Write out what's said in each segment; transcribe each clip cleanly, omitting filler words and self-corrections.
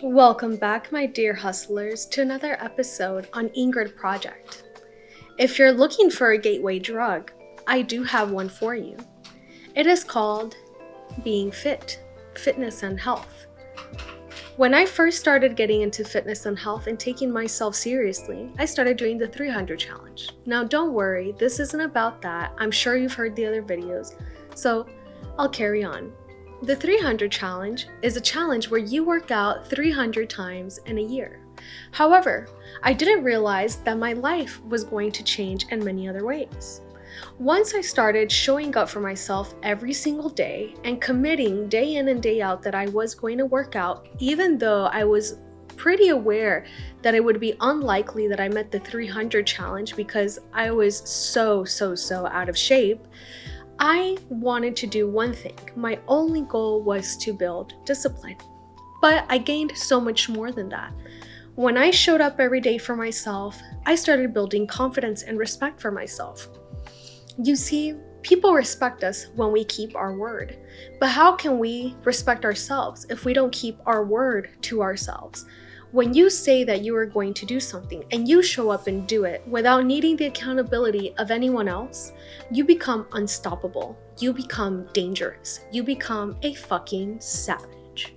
Welcome back, my dear hustlers, to another episode on Ingrid Project. If you're looking for a gateway drug, I do have one for you. It is called being fit, fitness and health. When I first started getting into fitness and health and taking myself seriously, I started doing the 300 challenge. Now don't worry, this isn't about that. I'm sure you've heard the other videos, so I'll carry on. The 300 challenge is a challenge where you work out 300 times in a year. However, I didn't realize that my life was going to change in many other ways. Once I started showing up for myself every single day and committing day in and day out that I was going to work out, even though I was pretty aware that it would be unlikely that I met the 300 challenge because I was so out of shape, I wanted to do one thing. My only goal was to build discipline. But I gained so much more than that. When I showed up every day for myself, I started building confidence and respect for myself. You see, people respect us when we keep our word. But how can we respect ourselves if we don't keep our word to ourselves? When you say that you are going to do something and you show up and do it without needing the accountability of anyone else, you become unstoppable. You become dangerous. You become a fucking savage.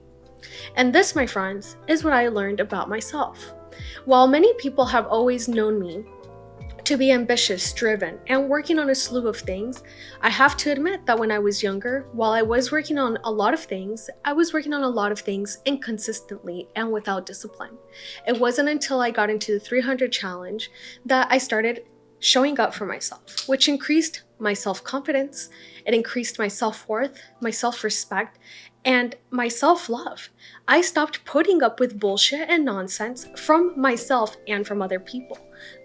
And this, my friends, is what I learned about myself. While many people have always known me to be ambitious, driven, and working on a slew of things, I have to admit that when I was younger, while I was working on a lot of things, I was working on a lot of things inconsistently and without discipline. It wasn't until I got into the 300 challenge that I started showing up for myself, which increased my self-confidence, it increased my self-worth, my self-respect, and my self-love. I stopped putting up with bullshit and nonsense from myself and from other people.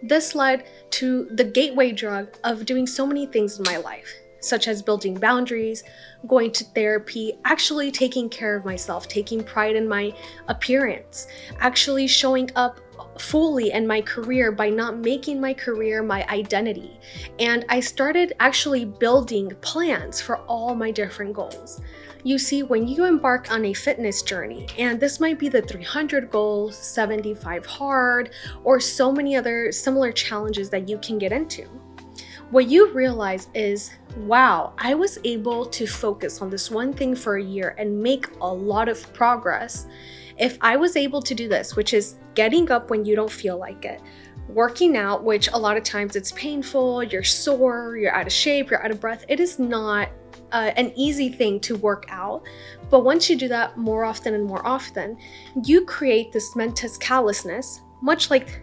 This led to the gateway drug of doing so many things in my life, such as building boundaries, going to therapy, actually taking care of myself, taking pride in my appearance, actually showing up fully in my career by not making my career my identity. And I started actually building plans for all my different goals. You see, when you embark on a fitness journey, and this might be the 300 goals, 75 hard, or so many other similar challenges that you can get into, what you realize is, wow, I was able to focus on this one thing for a year and make a lot of progress. If I was able to do this, which is getting up when you don't feel like it, working out, which a lot of times it's painful, you're sore, you're out of shape, you're out of breath. It is not an easy thing to work out. But once you do that more often and more often, you create this mental callousness, much like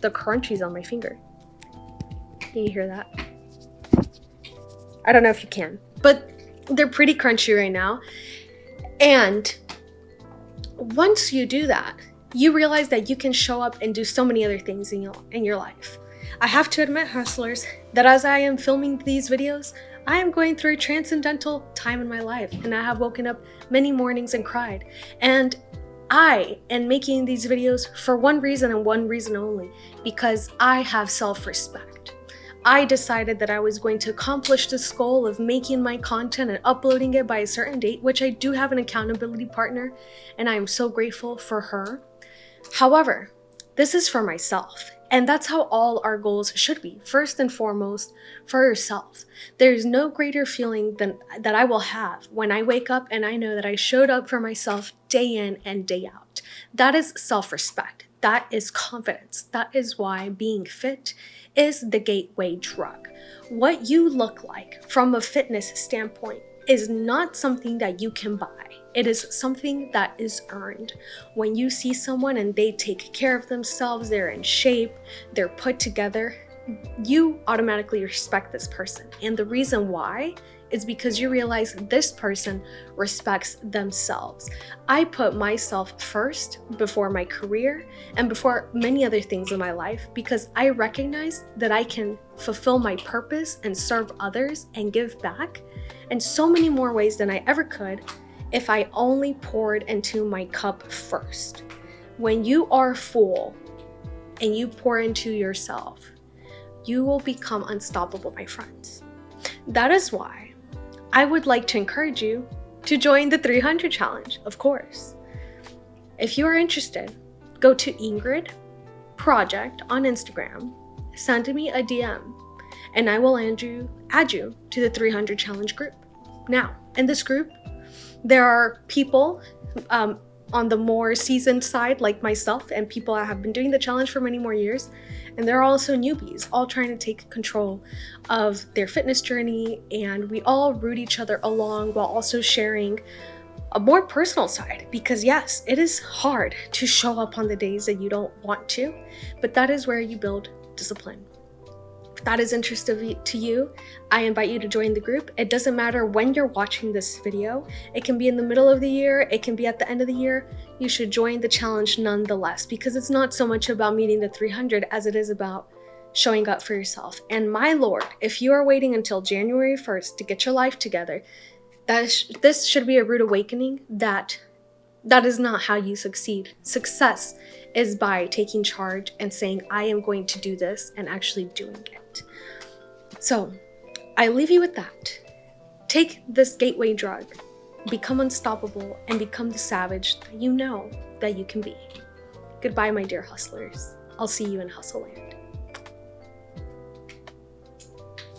the crunchies on my finger. Can you hear that? I don't know if you can, but they're pretty crunchy right now. And once you do that, you realize that you can show up and do so many other things in your life. I have to admit, hustlers, that as I am filming these videos, I am going through a transcendental time in my life, and I have woken up many mornings and cried. And I am making these videos for one reason and one reason only, because I have self-respect. I decided that I was going to accomplish this goal of making my content and uploading it by a certain date, which I do have an accountability partner, and I am so grateful for her. However, this is for myself. And that's how all our goals should be, first and foremost, for yourself. There's no greater feeling than that I will have when I wake up and I know that I showed up for myself day in and day out. That is self-respect. That is confidence. That is why being fit is the gateway drug. What you look like from a fitness standpoint is not something that you can buy. It is something that is earned. When you see someone and they take care of themselves, they're in shape, they're put together, you automatically respect this person. And the reason why is because you realize this person respects themselves. I put myself first before my career and before many other things in my life because I recognize that I can fulfill my purpose and serve others and give back in so many more ways than I ever could if I only poured into my cup first. When you are full and you pour into yourself, you will become unstoppable, my friends. That is why I would like to encourage you to join the 300 challenge, of course. If you are interested, go to Ingrid Project on Instagram, send me a DM, and I will add you to the 300 Challenge group. Now, in this group, there are people on the more seasoned side like myself and people that have been doing the challenge for many more years. And there are also newbies, all trying to take control of their fitness journey. And we all root each other along while also sharing a more personal side. Because yes, it is hard to show up on the days that you don't want to, but that is where you build discipline. If that is interesting to you, I invite you to join the group. It doesn't matter when you're watching this video. It can be in the middle of the year, it can be at the end of the year. You should join the challenge nonetheless, because it's not so much about meeting the 300 as it is about showing up for yourself. And my Lord, if you are waiting until January 1st to get your life together, this should be a rude awakening that is not how you succeed. Success is by taking charge and saying, I am going to do this, and actually doing it. So I leave you with that. Take this gateway drug, become unstoppable, and become the savage that you know that you can be. Goodbye, my dear hustlers. I'll see you in Hustle Land.